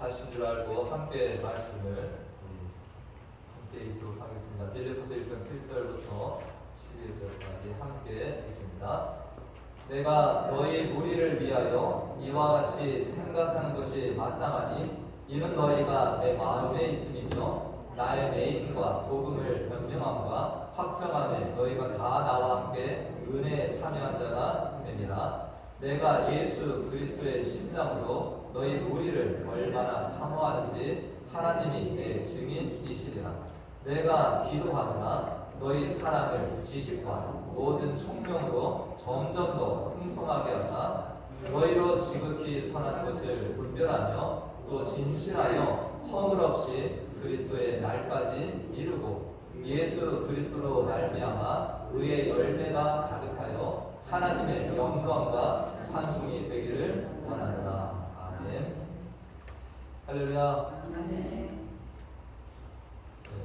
다신 줄 알고 함께 말씀을 함께 읽도록 하겠습니다. 빌립보서 1장 7절부터 11절까지 함께 읽습니다. 내가 너희 무리를 위하여 이와 같이 생각하는 것이 마땅하니 이는 너희가 내 마음에 있음이며 나의 매임과 복음을 변명함과 확정함에 너희가 다 나와 함께 은혜에 참여한 자가 됨이라. 내가 예수 그리스도의 심장으로 너희 무리를 얼마나 사모하는지 하나님이 내 증인이시리라. 내가 기도하노나 너희 사랑을 지식과 모든 총명으로 점점 더 풍성하게 하사 너희로 지극히 선한 것을 분별하며 또 진실하여 허물 없이 그리스도의 날까지 이루고 예수 그리스도로 말미암아 의의 열매가 가득하여 하나님의 영광과 찬송이 되기를 원하노라. 아멘. 할렐루야. 아멘.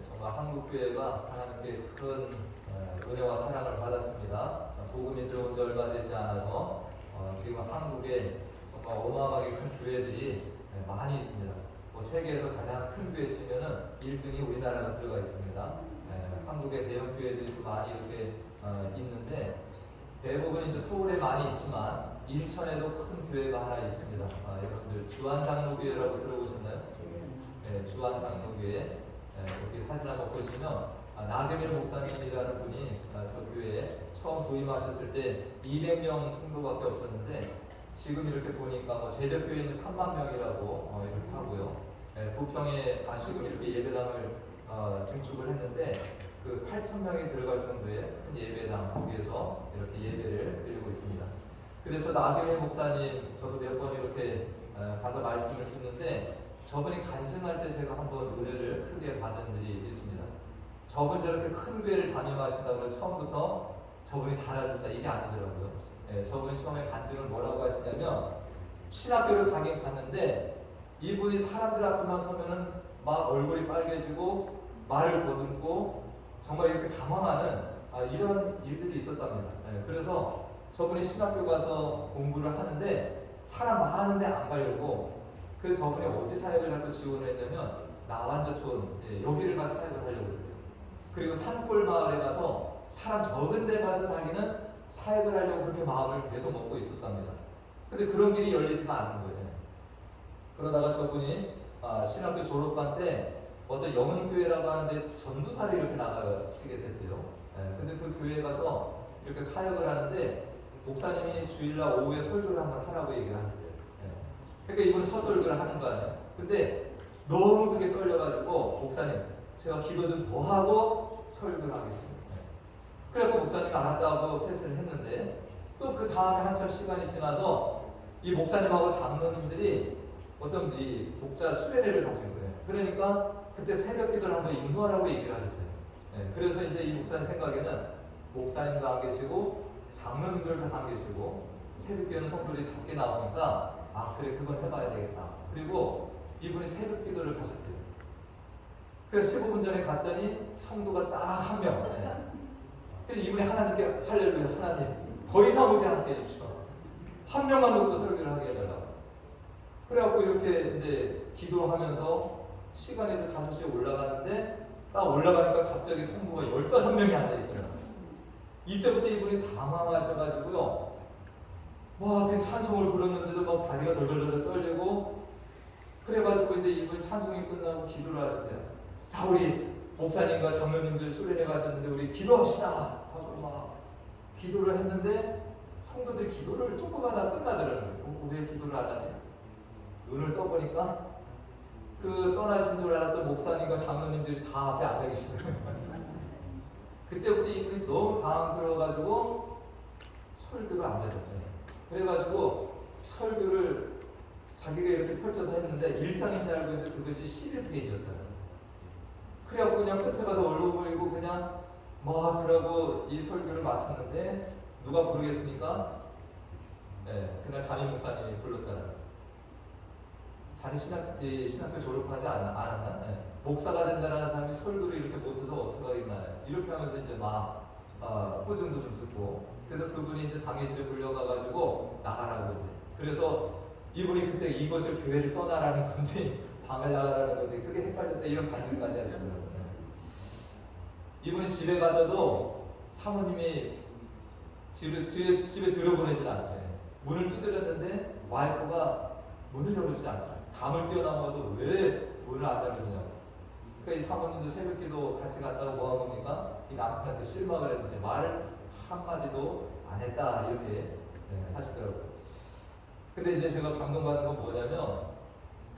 정말 한국교회가 하나님께 큰 은혜와 사랑을 받았습니다. 복음이 들어온 지 얼마 되지 않아서 지금 한국에 정말 어마어마하게 큰 교회들이 많이 있습니다. 세계에서 가장 큰 교회 치면은 1등이 우리나라가 들어가 있습니다. 한국의 대형 교회들이 또 많이 이렇게 있는데 대부분 이제 서울에 많이 있지만 인천에도 큰 교회가 하나 있습니다. 여러분들 주한장로교회라고 들어보셨나요? 네, 주한장로교회. 여기 사진 한번 보시면 나경일 목사님이라는 분이 저 교회에 처음 부임하셨을 때 200명 정도밖에 없었는데 지금 이렇게 보니까 제적교회는 3만 명이라고 이렇게 하고요. 부평에 다시금 이렇게 예배당을 증축을 했는데 그 8,000명이 들어갈 정도의 큰 예배당 거기에서 이렇게 예배를 드리고 있습니다. 그래서 나경일 목사님 저도 몇 번 이렇게 가서 말씀을 듣는데 저분이 간증할 때 제가 한번 은혜를 크게 받은 일이 있습니다. 저분 저렇게 큰 교회를 담임하신다고 해서 처음부터 저분이 잘하셨다 이게 아니더라고요. 저분이 처음에 간증을 뭐라고 하시냐면 신학교를 가긴 갔는데 이분이 사람들 앞에만 서면은 막 얼굴이 빨개지고 말을 더듬고 정말 이렇게 당황하는 이런 일들이 있었답니다. 그래서 저분이 신학교 가서 공부를 하는데 사람 많은데 안 가려고 그래서 저분이 어디 사역을 자꾸 지원을 했냐면 나완저촌 여기를 가서 사역을 하려고 그랬대요. 그리고 산골 마을에 가서 사람 적은 데 가서 자기는 사역을 하려고 그렇게 마음을 계속 먹고 있었답니다. 근데 그런 길이 열리지가 않는 거예요. 그러다가 저분이 신학교 졸업반 때 어떤 영은교회라고 하는데 전도사를 이렇게 나가시게 됐대요. 근데 그 교회에 가서 이렇게 사역을 하는데 목사님이 주일날 오후에 설교를 한번 하라고 얘기를 하셨대요. 그러니까 이분은 첫 설교를 하는 거 아니에요. 근데 너무 그게 떨려가지고 목사님 제가 기도 좀 더 하고 설교를 하겠습니다. 그래서 목사님이 알았다고 패스를 했는데 또 그 다음에 한참 시간이 지나서 이 목사님하고 장로님들이 어떤 이 독자 수련회를 하신 거예요. 그러니까 그때 새벽 기도를 한번 인도하라고 얘기를 하셨대요. 그래서 이제 이 목사님 생각에는 목사님도 안 계시고 장로님들도 안 계시고 새벽 기도는 성도들이 적게 나오니까 그래 그건 해봐야 되겠다. 그리고 이분이 새벽 기도를 하셨대요. 그래서 15분 전에 갔더니 성도가 딱 한 명. 그래서 이분이 하나님께 할렐루야 하나님 더 이상 오지 않게 해주십시오. 한 명만 놓고 설교를 하게 해달라고. 그래갖고 이렇게 이제 기도하면서 시간이 5시에 올라가는데 딱 올라가니까 갑자기 성도가 15명이 앉아있더라고요. 이때부터 이분이 당황하셔가지고요. 그냥 찬송을 부르는데도 막 다리가 덜덜덜 떨리고 그래가지고 이제 이분이 찬송이 끝나고 기도를 하시대요. 자 우리 목사님과 장로님들 수련회 가셨는데 우리 기도합시다 하고 막 기도를 했는데 성도들이 기도를 조금 하다 끝나더라고요. 왜 기도를 안 하지? 눈을 떠보니까 그 떠나신 줄 알았던 목사님과 장로님들이 다 앞에 앉아 계시더라고요. 그때부터 이분이 너무 당황스러워가지고 설교를 안 해줬어요. 그래가지고 설교를 자기가 이렇게 펼쳐서 했는데 1장인 줄 알고 있는데 그것이 11페이지였더라고요. 그래갖고 그냥 끝에 가서 얼굴 그냥 그러고 이 설교를 마쳤는데 누가 부르겠습니까? 그날 담임 목사님이 불렀더라고요. 자기 신학교 졸업하지 않았나? 목사가 된다는 사람이 설교를 이렇게 못해서 어떡하겠나 이렇게 하면서 이제 호증도 좀 듣고 그래서 그분이 이제 당회실에 불려가가지고 나가라고 이제 그래서 이분이 그때 이것을 교회를 떠나라는 건지 밤을 나가라는 거지. 그게 헷갈렸다 이런 반응까지 하시더라고요. 이분이 집에 가서도 사모님이 집에 들어보내질 않대. 문을 두드렸는데 와이프가 문을 열어주지 않대. 담을 뛰어넘어서 왜 문을 안 열어주냐고. 그러니까 이 사모님도 새벽기도 같이 갔다고 뭐하고 보니까 이 남편한테 실망을 했는데 말을 한마디도 안 했다 이렇게 하시더라고요. 근데 이제 제가 감동받은 건 뭐냐면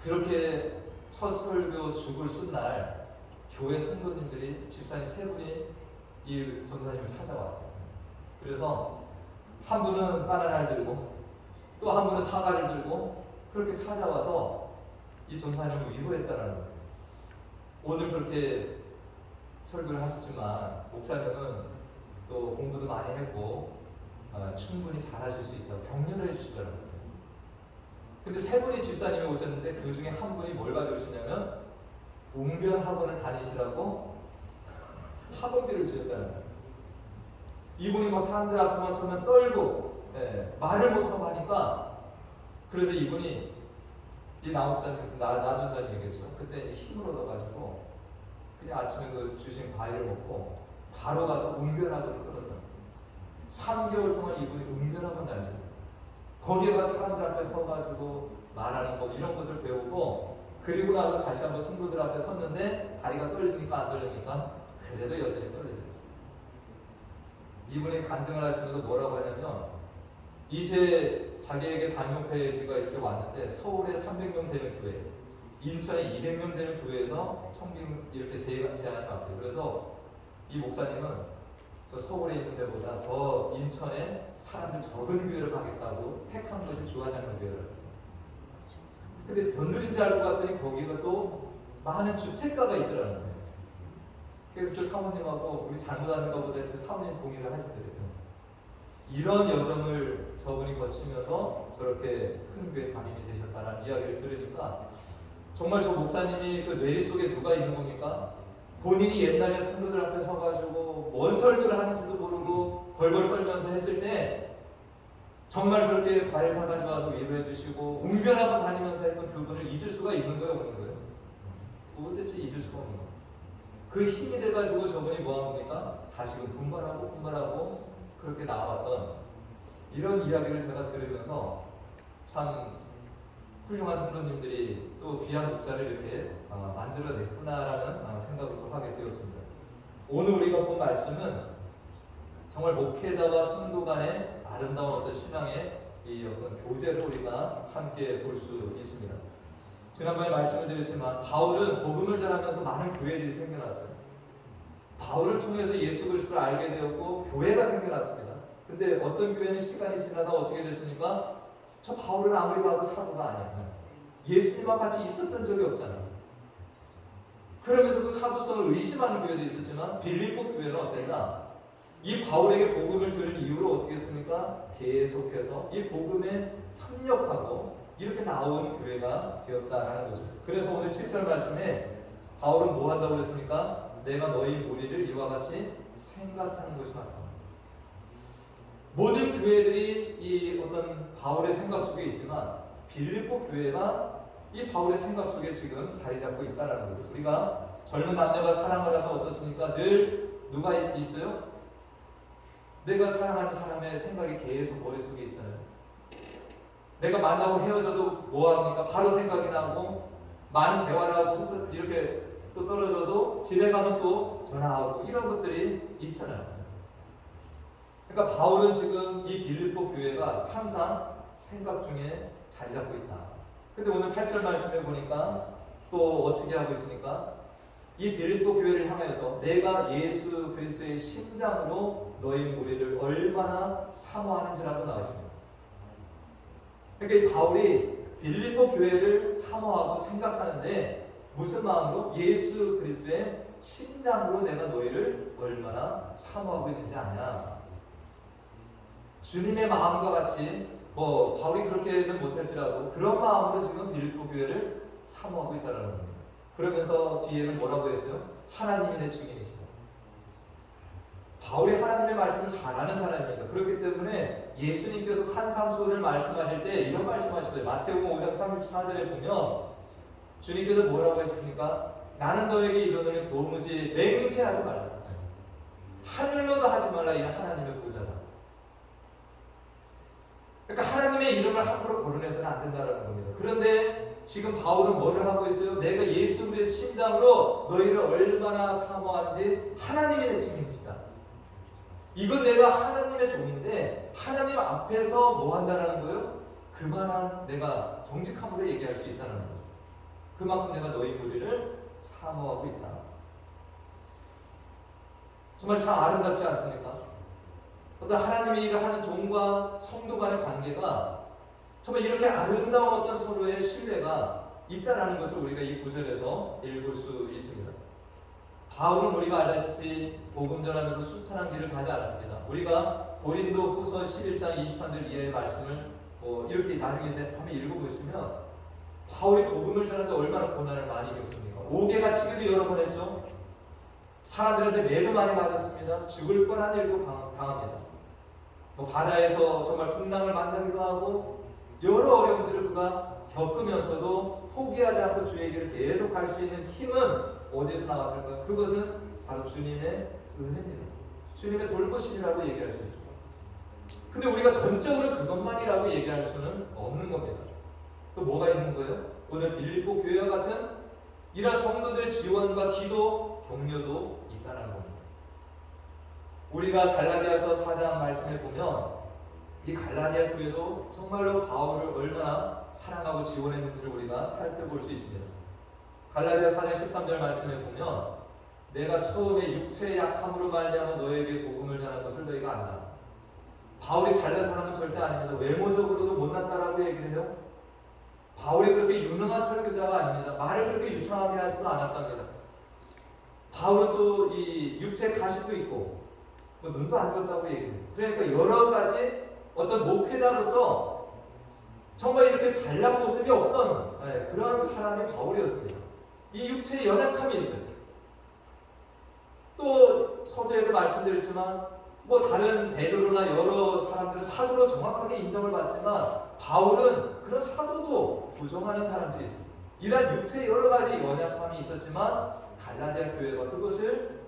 그렇게 첫 설교 죽을 순날 교회 성도님들이 집사님 세 분이 이 전도사님을 찾아왔대요. 그래서 한 분은 바나나를 들고 또 한 분은 사과를 들고 그렇게 찾아와서 이 전도사님을 위로했다라는 거예요. 오늘 그렇게 설교를 하시지만 목사님은 또 공부도 많이 했고 충분히 잘하실 수 있다고 격려를 해주시더라고요. 근데 세 분이 집사님이 오셨는데 그 중에 한 분이 뭘 가져오셨냐면 웅변 학원을 다니시라고 학원비를 주셨다는 거예요. 이분이 막 사람들 앞에만 서면 떨고 말을 못하고 하니까 그래서 이분이 이 나목사님, 나 전사님이겠죠. 그때 힘을 얻어가지고 그냥 아침에 그 주신 과일을 먹고 바로 가서 웅변학원을 끊었다. 3개월 동안 이분이 웅변학원 다녔어요. 거기에 가서 사람들 앞에 서가지고 말하는 거 이런 것을 배우고 그리고 나서 다시 한번 성도들 앞에 섰는데 다리가 떨립니까 안 떨립니까? 그래도 여전히 떨리더라고요. 이분이 간증을 하시면서 뭐라고 하냐면 이제 자기에게 단용회지가 이렇게 왔는데 서울에 300명 되는 교회, 인천에 200명 되는 교회에서 청빙 이렇게 제안을 받대요. 그래서 이 목사님은 저 서울에 있는 데보다 저 인천에 사람들 적은 교회를 가겠다고 택한 것이 주한장로 교회를. 근데 변두리인지 알고 봤더니 거기가 또 많은 주택가가 있더라는 거예요. 그래서 그 사모님하고 우리 잘못하는 것보다 그 사모님 동의를 하시더라고요. 이런 여정을 저분이 거치면서 저렇게 큰 교회 담임이 되셨다는 이야기를 들으니까 정말 저 목사님이 그 뇌리 속에 누가 있는 겁니까? 본인이 옛날에 성도들 앞에 서가지고 뭔 설교를 하는지도 모르고 벌벌 떨면서 했을 때 정말 그렇게 과일 사가지고 와서 위로해 주시고 웅변하고 다니면서 했던 그분을 잊을 수가 있는 거예요, 없는 거예요? 도대체 잊을 수가 없는 거예요. 그 힘이 돼가지고 저분이 뭐한 겁니까? 다시금 분발하고 그렇게 나왔던 이런 이야기를 제가 들으면서 참 훌륭한 성도님들이 또 귀한 목자를 이렇게 만들어냈구나라는 생각을 또 하게 되었습니다. 오늘 우리가 본 말씀은 정말 목회자와 성도 간의 아름다운 어떤 신앙의 이 어떤 교제를 우리가 함께 볼 수 있습니다. 지난번에 말씀을 드렸지만 바울은 복음을 전하면서 많은 교회들이 생겨났어요. 바울을 통해서 예수 그리스도를 알게 되었고 교회가 생겨났습니다. 근데 어떤 교회는 시간이 지나다 어떻게 됐습니까? 저 바울은 아무리 봐도 사도가 아니야. 예수님과 같이 있었던 적이 없잖아요. 그러면서 그 사도성을 의심하는 교회도 있었지만 빌립보 교회는 어땠나? 이 바울에게 복음을 들은 이후로 어떻게 했습니까? 계속해서 이 복음에 협력하고 이렇게 나온 교회가 되었다라는 거죠. 그래서 오늘 7절 말씀에 바울은 뭐 한다고 그랬습니까? 내가 너희 무리를 이와 같이 생각하는 것이 맞다. 모든 교회들이 이 어떤 바울의 생각 속에 있지만 빌립보 교회가 이 바울의 생각 속에 지금 자리 잡고 있다는 거죠. 우리가 젊은 남녀가 사랑을 하면 어떻습니까? 늘 누가 있어요? 내가 사랑하는 사람의 생각이 계속 머릿속에 있잖아요. 내가 만나고 헤어져도 뭐합니까? 바로 생각이 나고 많은 대화를 하고 이렇게 또 떨어져도 집에 가면 또 전화하고 이런 것들이 있잖아요. 그러니까 바울은 지금 이 빌립보 교회가 항상 생각 중에 자리 잡고 있다. 근데 오늘 8절 말씀에 보니까 또 어떻게 하고 있습니까? 이 빌립보 교회를 향해서 내가 예수 그리스도의 심장으로 너희 무리를 얼마나 사모하는지라고 나와 있습니다. 그러니까 이 바울이 빌립보 교회를 사모하고 생각하는데 무슨 마음으로? 예수 그리스도의 심장으로 내가 너희를 얼마나 사모하고 있는지 아냐? 주님의 마음과 같이 바울이 그렇게는 못할지라도 그런 마음으로 지금 빌립보 교회를 사모하고 있다는 겁니다. 그러면서 뒤에는 뭐라고 했어요? 하나님이 내 증인이시다. 바울이 하나님의 말씀을 잘 아는 사람입니다. 그렇기 때문에 예수님께서 산상수훈을 말씀하실 때 이런 말씀하셨어요. 마태복음 5장 34절에 보면 주님께서 뭐라고 했습니까? 나는 너에게 이르노니 도무지 맹세하지 말라. 하늘로도 하지 말라. 이 하나님의 보좌다. 그러니까 하나님의 이름을 함부로 거론해서는 안 된다는 겁니다. 그런데 지금 바울은 뭐를 하고 있어요? 내가 예수 그리스도의 심장으로 너희를 얼마나 사모한지 하나님이 내 증인이시다. 이건 내가 하나님의 종인데 하나님 앞에서 뭐 한다는 거예요? 그만한 내가 정직함으로 얘기할 수 있다는 거예요. 그만큼 내가 너희 무리를 사모하고 있다. 정말 참 아름답지 않습니까? 어떤 하나님의 일을 하는 종과 성도 간의 관계가 정말 이렇게 아름다운 어떤 서로의 신뢰가 있다라는 것을 우리가 이 구절에서 읽을 수 있습니다. 바울은 우리가 알다시피 복음 전하면서 숱한 길을 가지 않았습니다. 우리가 고린도 후서 11장 23절 이하의 말씀을 이렇게 나중에 이제 한번 읽어보시면 바울이 복음을 전하는데 얼마나 고난을 많이 겪습니까? 옥에 갇히기도 여러 번 했죠. 사람들한테 매도 많이 맞았습니다. 죽을 뻔한 일도 당합니다. 바다에서 정말 풍랑을 만나기도 하고 여러 어려움들을 그가 겪으면서도 포기하지 않고 주의 길을 계속 갈 수 있는 힘은 어디서 나왔을까? 그것은 바로 주님의 은혜입니다. 주님의 돌보심이라고 얘기할 수 있죠. 근데 우리가 전적으로 그것만이라고 얘기할 수는 없는 겁니다. 또 뭐가 있는 거예요? 오늘 빌립보 교회와 같은 이런 성도들의 지원과 기도, 격려도 있다는 겁니다. 우리가 갈라디아서 4장 말씀에 보면 이 갈라디아 교회도 정말로 바울을 얼마나 사랑하고 지원했는지를 우리가 살펴볼 수 있습니다. 갈라디아 4장 13절 말씀에 보면 내가 처음에 육체의 약함으로 말미암아 너에게 복음을 전한 것을 너희가 안다. 바울이 잘난 사람은 절대 아닙니다. 외모적으로도 못났다라고 얘기를 해요. 바울이 그렇게 유능한 설교자가 아닙니다. 말을 그렇게 유창하게 하지도 않았답니다. 바울은 또 이 육체의 가식도 있고 눈도 안 좋았다고 얘기해요. 그러니까 여러 가지 어떤 목회자로서 정말 이렇게 잘난 모습이 없던 그런 사람이 바울이었습니다. 이 육체의 연약함이 있어요. 또 서두에도 말씀드렸지만 다른 베드로나 여러 사람들은 사도로 정확하게 인정을 받지만 바울은 그런 사도도 부정하는 사람들이 있습니다. 이러한 육체의 여러 가지 연약함이 있었지만 갈라디아 교회가 그것을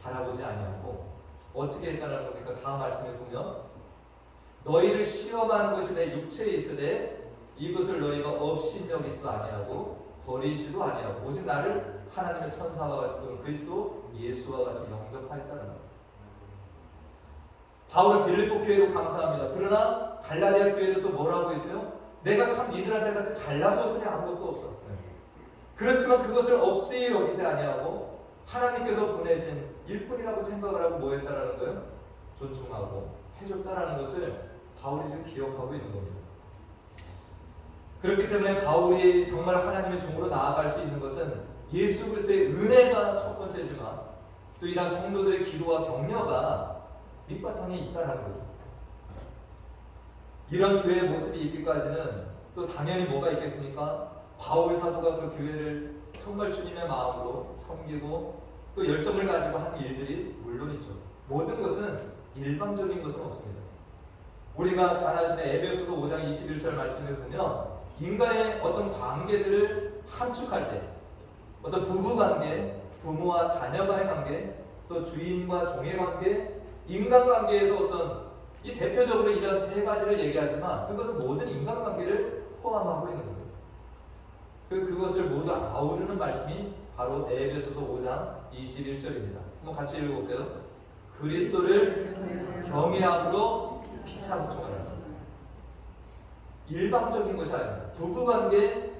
바라보지 아니하고 어떻게 했다는 겁니까? 다음 말씀에 보면 너희를 시험하는 것이 내 육체에 있으되 이것을 너희가 업신여기지도 아니하고 버리지도 아니하고 오직 나를 하나님의 천사와 같이 또는 그리스도 예수와 같이 영접하였다는 겁니다. 바울은 빌립보 교회도 감사합니다. 그러나 갈라디아 교회도 또 뭐라고 했어요? 내가 참 니들한테 같은 잘난 모습이 아무것도 없어. 그렇지만 그것을 없이 여기지 아니하고 하나님께서 보내신 일꾼이라고 생각을 하고 뭐 했다라는 거예요? 존중하고 해줬다라는 것을 바울이 지금 기억하고 있는 겁니다. 그렇기 때문에 바울이 정말 하나님의 종으로 나아갈 수 있는 것은 예수 그리스도의 은혜가 첫 번째지만 또 이런 성도들의 기도와 격려가 밑바탕에 있다는 거죠. 이런 교회의 모습이 있기까지는 또 당연히 뭐가 있겠습니까? 바울 사도가 그 교회를 정말 주님의 마음으로 섬기고 또 열정을 가지고 한 일들이 물론 있죠. 모든 것은 일방적인 것은 없습니다. 우리가 잘 아시는 에베소서 5장 21절 말씀을 보면 인간의 어떤 관계들을 함축할 때 어떤 부부관계, 부모와 자녀 간의 관계, 또 주인과 종의 관계, 인간관계에서 어떤 이 대표적으로 이런 세 가지를 얘기하지만 그것은 모든 인간관계를 포함하고 있는 겁니다. 그것을 모두 아우르는 말씀이 바로 에베소서 5장 21절입니다. 한번 같이 읽어볼게요. 그리스도를 경외함으로 피차복종하라. 일방적인 것이 아닙니다. 부부관계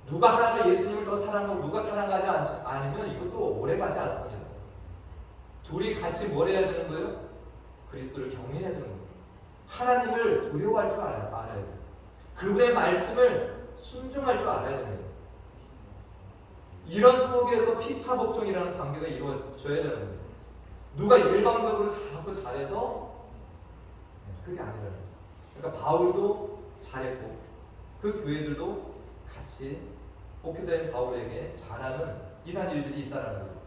누가 하나가 예수님을 더 사랑하고 누가 사랑하지 않으면 이것도 오래가지 않습니다. 둘이 같이 뭘 해야 되는 거예요? 그리스도를 경외해야 되는 거예요. 하나님을 두려워할 줄 알아야 돼요. 그분의 말씀을 순종할 줄 알아야 됩니다. 이런 속에서 피차복종이라는 관계가 이루어져야 되는 겁니다. 누가 일방적으로 자꾸 잘해서 그게 아니라요. 그러니까 바울도 잘했고 그 교회들도 같이 목회자인 바울에게 잘하는 이러한 일들이 있다는 거예요.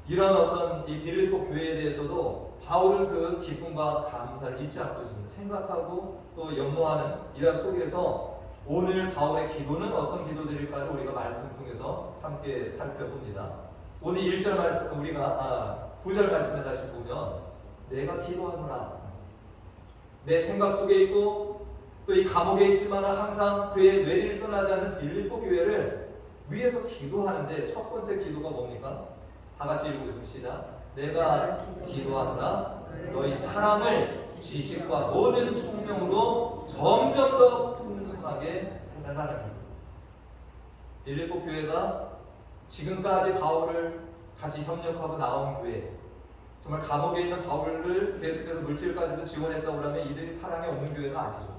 이런 어떤 이 빌립보 교회에 대해서도 바울은 그 기쁨과 감사를 잊지 않고 있습니다. 생각하고 또 연모하는 이런 속에서 오늘 바울의 기도는 어떤 기도들일까를 우리가 말씀 통해서 함께 살펴봅니다. 오늘 1절 말씀 우리가 9절 말씀을 다시 보면 내가 기도하노라. 내 생각 속에 있고 또 이 감옥에 있지만 항상 그의 뇌리를 떠나지 않는 빌립보 교회를 위해서 기도하는데 첫 번째 기도가 뭡니까? 다 같이 읽어보겠습니다. 시작. 내가 기도하노라 너희 사랑을 지식과 모든 총명으로 점점 더 풍성하게 해달라는 기도. 빌립보 교회가 지금까지 바울을 같이 협력하고 나온 교회, 정말 감옥에 있는 바울을 계속해서 물질까지도 지원했다고 하면 이들이 사랑이 없는 교회가 아니죠.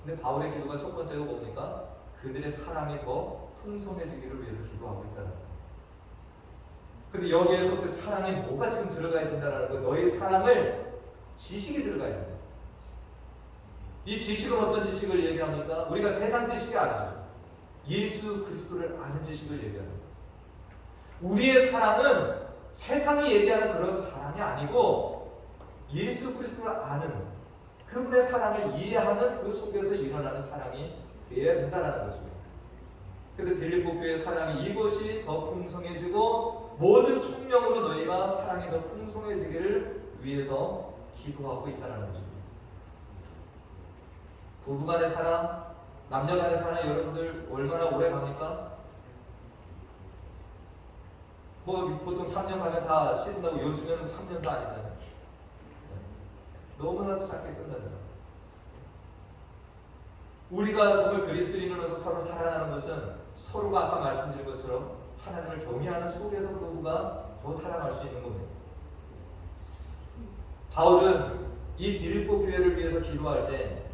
근데 바울의 기도가 첫 번째가 뭡니까? 그들의 사랑이 더 풍성해지기를 위해서 기도하고 있다는 거예요. 근데 여기에서 그 사랑에 뭐가 지금 들어가야 된다는 거예요? 너희 사랑을 지식이 들어가야 된다. 이 지식은 어떤 지식을 얘기합니까? 우리가 세상 지식이 아니죠. 예수 그리스도를 아는 지식을 얘기합니다. 우리의 사랑은 세상이 얘기하는 그런 사랑이 아니고 예수 그리스도를 아는 그분의 사랑을 이해하는 그 속에서 일어나는 사랑이 되어야 된다는 것입니다. 그런데 빌립보 교회의 사랑이 이것이 더 풍성해지고 모든 총명으로 너희가 사랑이 더 풍성해지기를 위해서 기도하고 있다는 것입니다. 부부간의 사랑, 남녀간의 사랑 여러분들 얼마나 오래 갑니까? 뭐 보통 3년 가면 다 씻는다고 요즘에는 3년도 아니잖아요. 너무나도 작게 끝나잖아요. 우리가 정말 그리스도인으로서 서로 사랑하는 것은 서로가 아까 말씀드린 것처럼 하나님을 경외하는 속에서 부부가 더 사랑할 수 있는 겁니다. 바울은 이 빌립보 교회를 위해서 기도할 때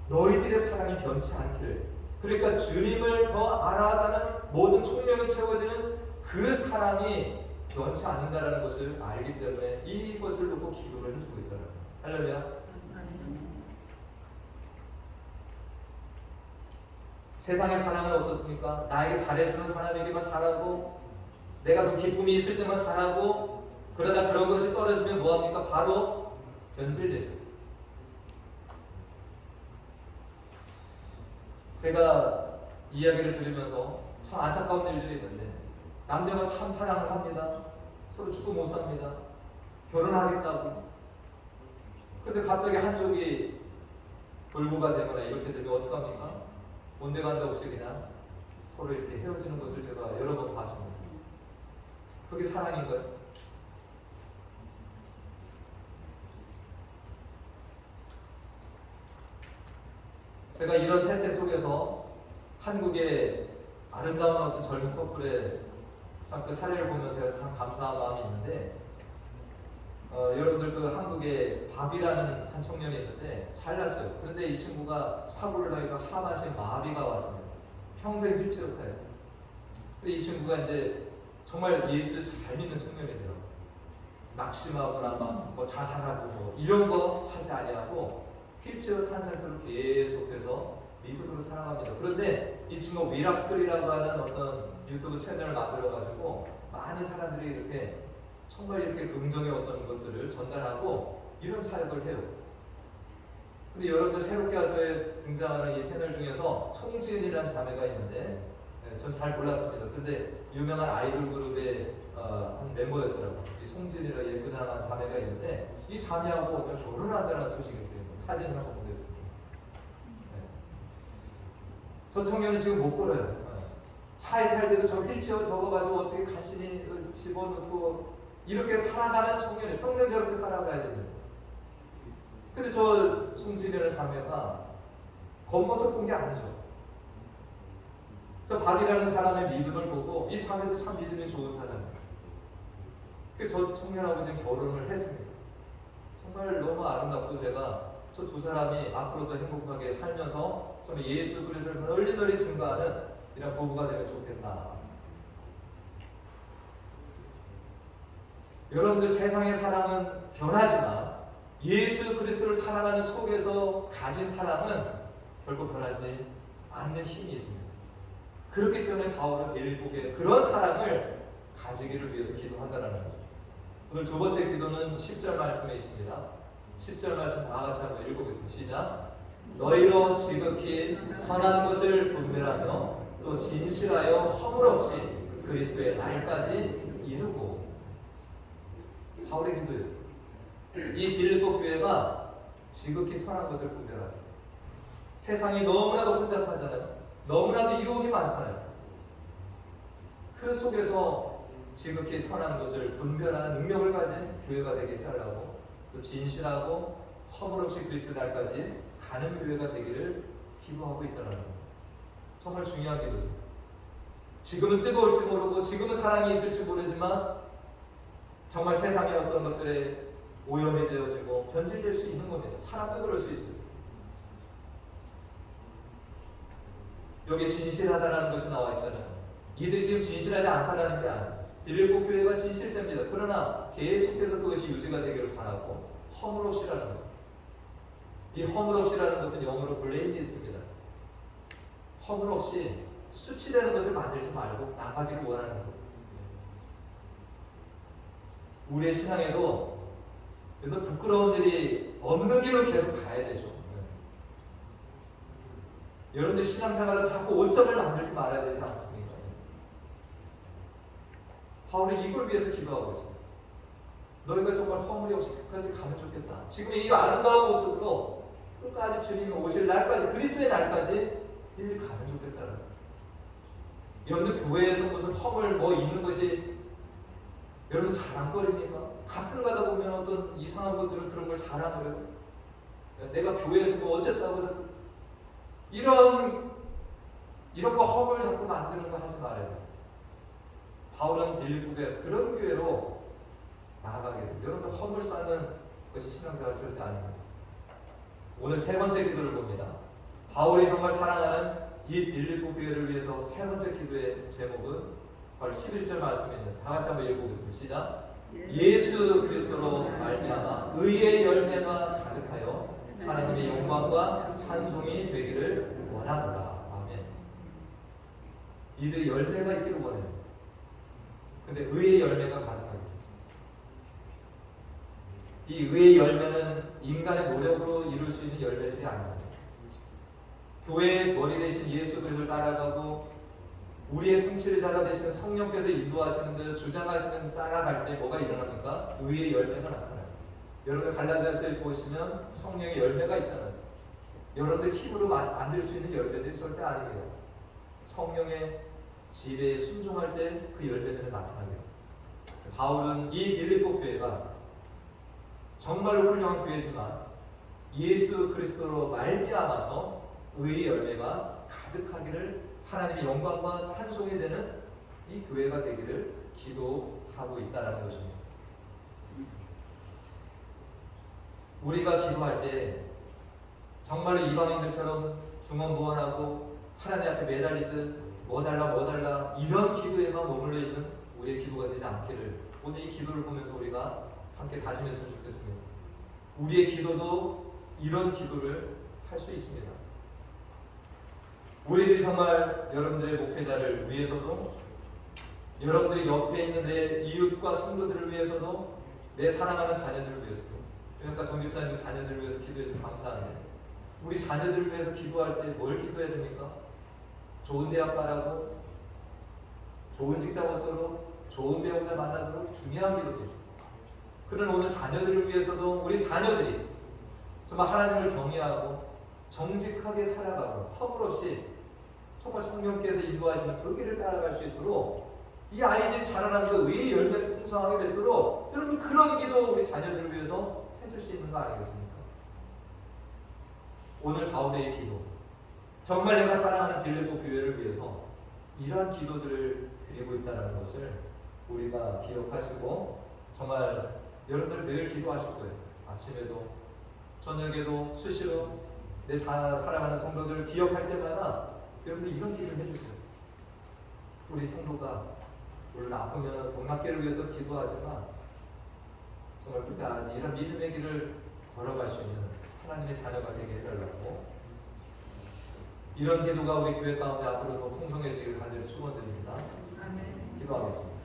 너희들의 사랑이 변치 않기를, 그러니까 주님을 더 알아가는 모든 총명이 채워지는 그 사랑이 변치 않는다라는 것을 알기 때문에 이것을 놓고 기도를 해주고 있더라고요. 할렐루야. 세상의 사랑은 어떻습니까? 나에게 잘해주는 사람에게만 잘하고 내가 좀 기쁨이 있을 때만 잘하고, 그러다 그런 것이 떨어지면 뭐합니까? 바로 변질되죠. 제가 이야기를 들으면서 참 안타까운 일들이 있는데, 남녀가 참 사랑을 합니다. 서로 죽고 못 삽니다. 결혼하겠다고. 근데 갑자기 한쪽이 돌고가 되거나 이렇게 되면 어떡합니까? 온데간데 없이 그냥 서로 이렇게 헤어지는 것을 제가 여러 번 봤습니다. 그게 사랑인가요? 제가 이런 세태 속에서 한국의 아름다운 어떤 젊은 커플의 참 그 사례를 보면서 제가 참 감사한 마음이 있는데, 여러분들 그 한국에 밥이라는 한 청년이 있는데 잘났어요. 그런데 이 친구가 사고를 당해서 하반신 마비가 왔습니다. 평생 휠체어 타요. 근데 이 친구가 이제 정말 예수를 잘 믿는 청년이더라고요. 낙심하거나 뭐 자살하고 뭐 이런 거 하지 아니하고 휠체어 탄 상태로 계속해서 믿음으로 살아갑니다. 그런데 이 친구가 미라클이라고 하는 어떤 유튜브 채널을 만들어가지고 많은 사람들이 이렇게 정말 이렇게 긍정의 어떤 것들을 전달하고 이런 사역을 해요. 근데 여러분들 새롭게 와서에 등장하는 이 패널 중에서 송지은이라는 자매가 있는데, 전 잘 몰랐습니다. 근데 유명한 아이돌 그룹의 한 멤버였더라고요. 이 송지은이라는 예쁘장한 자매가 있는데 이 자매하고 오늘 결혼을 한다는 소식이 들려요. 사진을 한번 보냈습니다. 저 청년은 지금 못 걸어요. 차에 탈 때도 저 휠체어 접어가지고 어떻게 간신히 집어넣고 이렇게 살아가는 청년이 평생 저렇게 살아가야 됩니다. 근데 저 송진이라는 자매가 겉모습 본 게 아니죠. 저 박이라는 사람의 믿음을 보고 이 자매도 참 믿음이 좋은 사람이에요. 그래서 저 청년하고 지금 결혼을 했습니다. 정말 너무 아름답고 제가 저 두 사람이 앞으로도 행복하게 살면서 저는 예수 그리스도를 널리 증거하는 이런 부부가 되면 좋겠다. 여러분들 세상의 사랑은 변하지만 예수 그리스도를 사랑하는 속에서 가진 사랑은 결코 변하지 않는 힘이 있습니다. 그렇기 때문에 바울은 빌립보에 그런 사랑을 가지기를 위해서 기도한다는 거죠. 오늘 두 번째 기도는 10절 말씀에 있습니다. 10절 말씀 다 같이 한번 읽어보겠습니다. 시작. 너희로 지극히 선한 것을 분별하며 또 진실하여 허물 없이 그리스도의 날까지 이루고. 바울의 기도예요. 이 빌립보 교회가 지극히 선한 것을 분별하고, 세상이 너무나도 혼잡하잖아요. 너무나도 유혹이 많잖아요. 그 속에서 지극히 선한 것을 분별하는 능력을 가진 교회가 되게 해달라고, 또 진실하고 허물 없이 그리스도 날까지 가는 교회가 되기를 기도하고 있다는 거예요. 정말 중요한 기도예요. 지금은 뜨거울지 모르고 지금은 사랑이 있을지 모르지만 정말 세상의 어떤 것들에 오염이 되어지고 변질될 수 있는 겁니다. 사람도 그럴 수 있어요. 여기에 진실하다는 것이 나와 있잖아요. 이들이 지금 진실하지 않다는 게 아니에요. 빌립보 교회가 진실됩니다. 그러나 계속해서 그것이 유지가 되기를 바라고, 허물 없이라는 것. 이 허물 없이라는 것은 영어로 블레임리스입니다. 허물 없이 수치되는 것을 만들지 말고 나가기를 원하는 것. 우리의 신앙에도 부끄러운 일이 없는 길로 계속 가야 되죠. 여러분들 신앙생활에 자꾸 오점을 만들지 말아야 되지 않습니까? 바울이 이걸 위해서 기도하고 있어요. 너희가 정말 허물이 없이 끝까지 가면 좋겠다. 지금 이 아름다운 모습으로 끝까지 주님이 오실 날까지, 그리스도의 날까지 일 가면 좋겠다는 거예요. 여러분들 교회에서 무슨 허물 있는 것이 여러분 자랑거리입니까? 가끔 가다 보면 어떤 이상한 분들은 그런 걸 자랑을 해요. 내가 교회에서 어쨌다고 이런 거 허물 자꾸 만드는 거 하지 말아야 돼요. 바울은 빌립보 교회 그런 교회로 나아가게 돼요. 여러분들 허물 쌓는 것이 신앙생활 절대 아닙니다. 오늘 세 번째 기도를 봅니다. 바울이 정말 사랑하는 이 빌립보 교회를 위해서 세 번째 기도의 제목은 바로 11절 말씀입니다. 다 같이 한번 읽어보겠습니다. 시작. 예수 그리스도로 말미암아 의의 열매가 가득하여 하나님의 영광과 찬송이 되기를 원하노라. 아멘. 이들이 열매가 있기를 원해요. 근데 의의 열매가 가득하게. 이 의의 열매는 인간의 노력으로 이룰 수 있는 열매들이 아니잖아요. 교회의 머리 대신 예수 그리스도를 따라가고 우리의 통치자가 되시는 성령께서 인도하시는 데 주장하시는 따라갈 때 뭐가 일어납니까? 의의 열매가 나타나요. 여러분 갈라디아서에 보시면 성령의 열매가 있잖아요. 여러분들 힘으로 만들 수 있는 열매들이 절대 아닙니다. 성령의 지배에 순종할 때 그 열매들은 나타나게 됩니다. 바울은 이 빌립보 교회가 정말로 훌륭한 교회지만 예수 그리스도로 말미암아서 의의 열매가 가득하기를, 하나님의 영광과 찬송이 되는 이 교회가 되기를 기도하고 있다는 것입니다. 우리가 기도할 때 정말로 이방인들처럼 중언부언하고 하나님 앞에 매달리듯 뭐 달라 이런 기도에만 머물러 있는 우리의 기도가 되지 않기를 오늘 이 기도를 보면서 우리가 함께 다짐했으면 좋겠습니다. 우리의 기도도 이런 기도를 할 수 있습니다. 우리들이 정말 여러분들의 목회자를 위해서도, 여러분들이 옆에 있는 내 이웃과 성도들을 위해서도, 내 사랑하는 자녀들을 위해서도, 그러니까 정집사님 자녀들을 위해서 기도해서 감사한데, 우리 자녀들을 위해서 기도할 때 뭘 기도해야 됩니까? 좋은 대학 가라고, 좋은 직장 얻도록, 좋은 배우자 만나도록 중요한 기도죠. 그런 오늘 자녀들을 위해서도 우리 자녀들이 정말 하나님을 경외하고 정직하게 살아가고 허물 없이 정말 성령께서 인도하시는 그 길을 따라갈 수 있도록, 이 아이들이 자라나면서 의의 열매를 풍성하게 맺도록 여러분 그런 기도 우리 자녀들을 위해서 해줄 수 있는 거 아니겠습니까? 오늘 바울의 기도, 정말 내가 사랑하는 빌립보 교회를 위해서 이러한 기도들을 드리고 있다는 것을 우리가 기억하시고, 정말 여러분들 늘 기도하실 거예요. 아침에도 저녁에도 수시로 내 사랑하는 성도들을 기억할 때마다 여러분들 이런 기도를 해주세요. 우리 성도가 물론 아프면 복낫기를 위해서 기도하지만 정말 끝까지 이런 믿음의 길을 걸어갈 수 있는 하나님의 자녀가 되게 해달라고, 이런 기도가 우리 교회 가운데 앞으로 더 풍성해지기를 간절히 축원드립니다. 기도하겠습니다.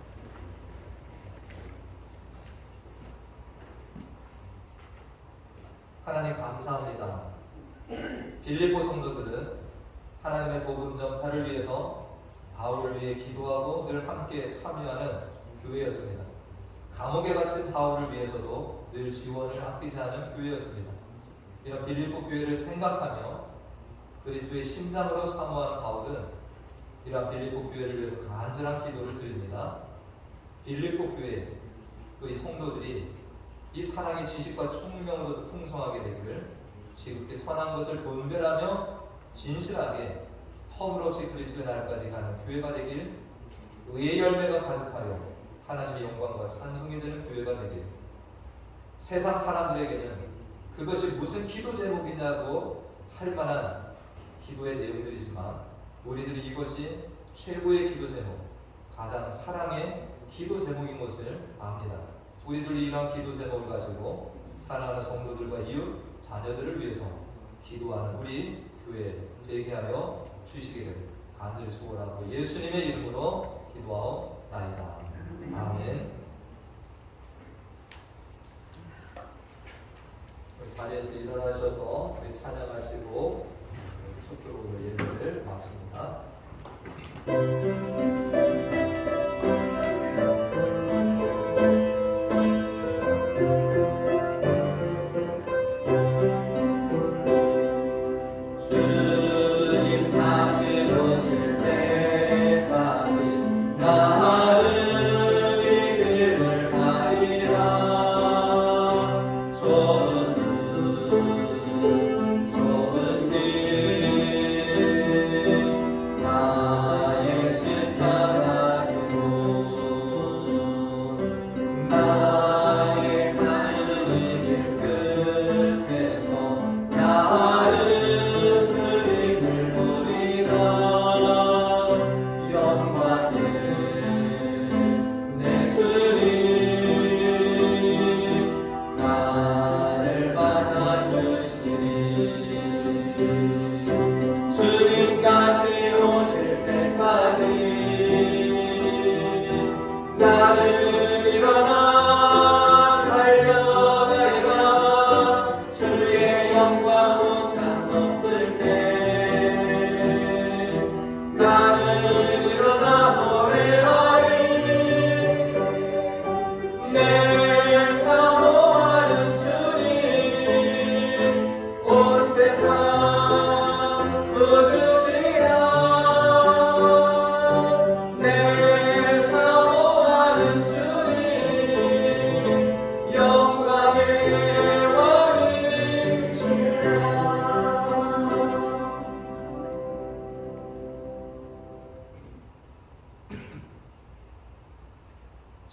하나님 감사합니다. 빌립보 성도들은 하나님의 복음 전파를 위해서 바울을 위해 기도하고 늘 함께 참여하는 교회였습니다. 감옥에 갇힌 바울을 위해서도 늘 지원을 아끼지 않은 교회였습니다. 이런 빌립보 교회를 생각하며 그리스도의 심장으로 사모하는 바울은 이러한 빌립보 교회를 위해서 간절한 기도를 드립니다. 빌립보 교회 그 성도들이 이 사랑의 지식과 총명으로도 풍성하게 되기를, 지극히 선한 것을 분별하며 진실하게 허물없이 그리스도의 날까지 가는 교회가 되길, 의의 열매가 가득하여 하나님의 영광과 찬송이 되는 교회가 되길, 세상 사람들에게는 그것이 무슨 기도 제목이냐고 할 만한 기도의 내용들이지만 우리들이 이것이 최고의 기도 제목, 가장 사랑의 기도 제목인 것을 압니다. 우리들이 이런 기도 제목을 가지고 사랑하는 성도들과 이웃, 자녀들을 위해서 기도하는 우리 교회 되게 하여 주시기를 간절히 수고하고 예수님의 이름으로 기도하옵나이다. 아멘. 자리에서 일어나셔서 우리 찬양하시고 축도로 예배를 마칩니다.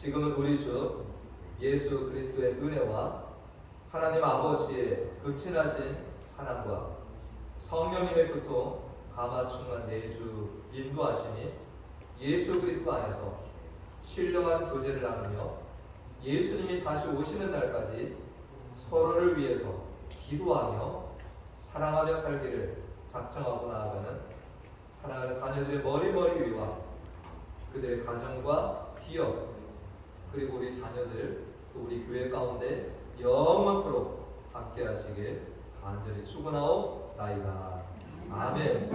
지금은 우리 주 예수 그리스도의 은혜와 하나님 아버지의 극진하신 사랑과 성령님의 교통 가마충만 내주 인도하심이 예수 그리스도 안에서 신령한 교제를 나누며 예수님이 다시 오시는 날까지 서로를 위해서 기도하며 사랑하며 살기를 작정하고 나아가는 사랑하는 자녀들의 머리머리 위와 그들의 가정과 기업, 그리고 우리 자녀들, 또 우리 교회 가운데 영원토록 함께 하시길 간절히 축원하옵나이다. 아멘.